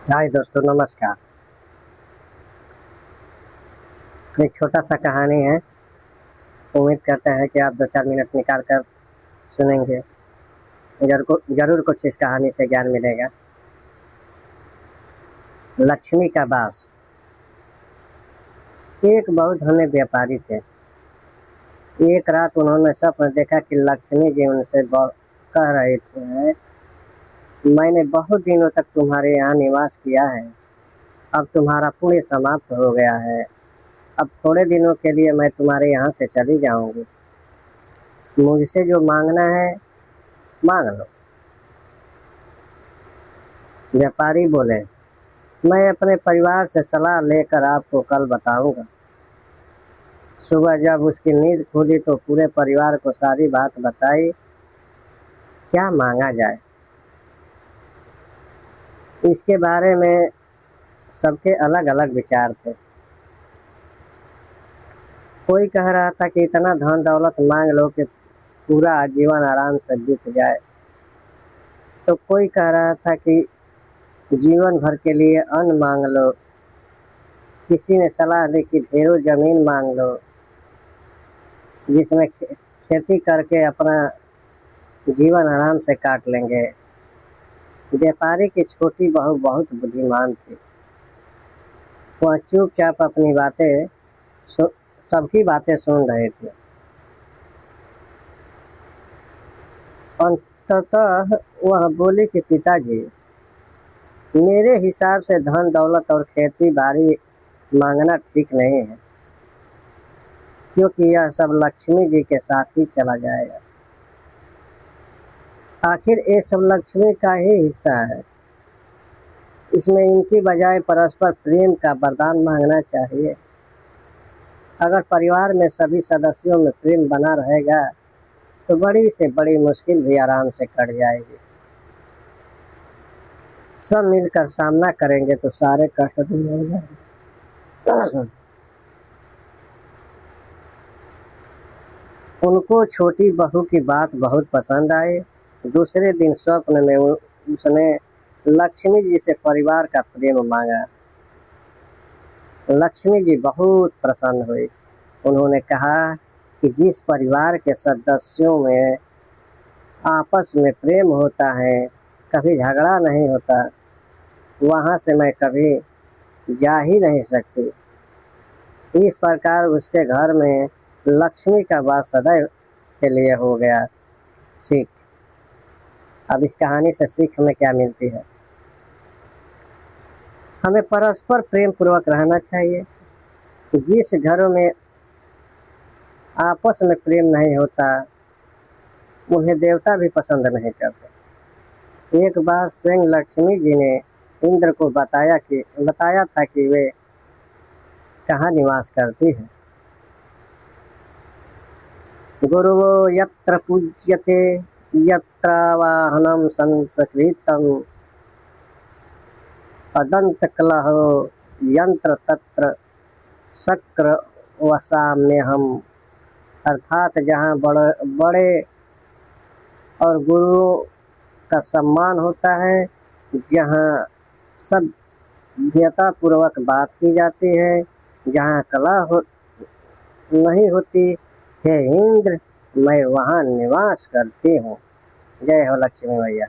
हाय दोस्तों, नमस्कार। एक छोटा सा कहानी है। उम्मीद करते हैं कि आप 2-4 मिनट निकाल कर सुनेंगे। जरूर कुछ इस कहानी से ज्ञान मिलेगा। लक्ष्मी का वास। एक बहुत धनी व्यापारी थे। एक रात उन्होंने स्वप्न देखा कि लक्ष्मी जी उनसे कह रहे थे, मैंने बहुत दिनों तक तुम्हारे यहाँ निवास किया है, अब तुम्हारा पुण्य समाप्त हो गया है। अब थोड़े दिनों के लिए मैं तुम्हारे यहाँ से चली जाऊंगी। मुझसे जो मांगना है मांग लो। व्यापारी बोले, मैं अपने परिवार से सलाह लेकर आपको कल बताऊंगा। सुबह जब उसकी नींद खुली तो पूरे परिवार को सारी बात बताई। क्या मांगा जाए, इसके बारे में सबके अलग अलग विचार थे। कोई कह रहा था कि इतना धन दौलत मांग लो कि पूरा जीवन आराम से बीत जाए, तो कोई कह रहा था कि जीवन भर के लिए अन्न मांग लो। किसी ने सलाह दी कि ढेरों जमीन मांग लो, जिसमें खेती करके अपना जीवन आराम से काट लेंगे। व्यापारी की छोटी बहू बहुत बुद्धिमान थी। वह चुपचाप अपनी बातें सबकी बातें सुन रही थी। अंततः वह बोली कि पिताजी, मेरे हिसाब से धन दौलत और खेती बाड़ी मांगना ठीक नहीं है, क्योंकि यह सब लक्ष्मी जी के साथ ही चला जाएगा। आखिर ये सब लक्ष्मी का ही हिस्सा है। इसमें इनकी बजाय परस्पर प्रेम का वरदान मांगना चाहिए। अगर परिवार में सभी सदस्यों में प्रेम बना रहेगा तो बड़ी से बड़ी मुश्किल भी आराम से कट जाएगी। सब मिलकर सामना करेंगे तो सारे कष्ट दूर हो जाएंगे। उनको छोटी बहू की बात बहुत पसंद आई। दूसरे दिन स्वप्न में उसने लक्ष्मी जी से परिवार का प्रेम मांगा। लक्ष्मी जी बहुत प्रसन्न हुई। उन्होंने कहा कि जिस परिवार के सदस्यों में आपस में प्रेम होता है, कभी झगड़ा नहीं होता, वहाँ से मैं कभी जा ही नहीं सकती। इस प्रकार उसके घर में लक्ष्मी का वास सदैव के लिए हो गया। सीख। अब इस कहानी से सीख हमें क्या मिलती है? हमें परस्पर प्रेम पूर्वक रहना चाहिए। जिस घरों में आपस में प्रेम नहीं होता, उन्हें देवता भी पसंद नहीं करते। एक बार स्वयं लक्ष्मी जी ने इंद्र को बताया था कि वे कहाँ निवास करती है। गुरुवो यत्र पूज्यते यत्र वाहनम संस्कृतम अदंत कलहो यंत्र तत्र शक्र वसाम्य हम। अर्थात जहाँ बड़े और गुरुओं का सम्मान होता है, जहाँ सभ्यता पूर्वक बात की जाती है, जहाँ कला नहीं होती, हे इंद्र, मैं वहाँ निवास करती हूँ। जय हो लक्ष्मी मैया।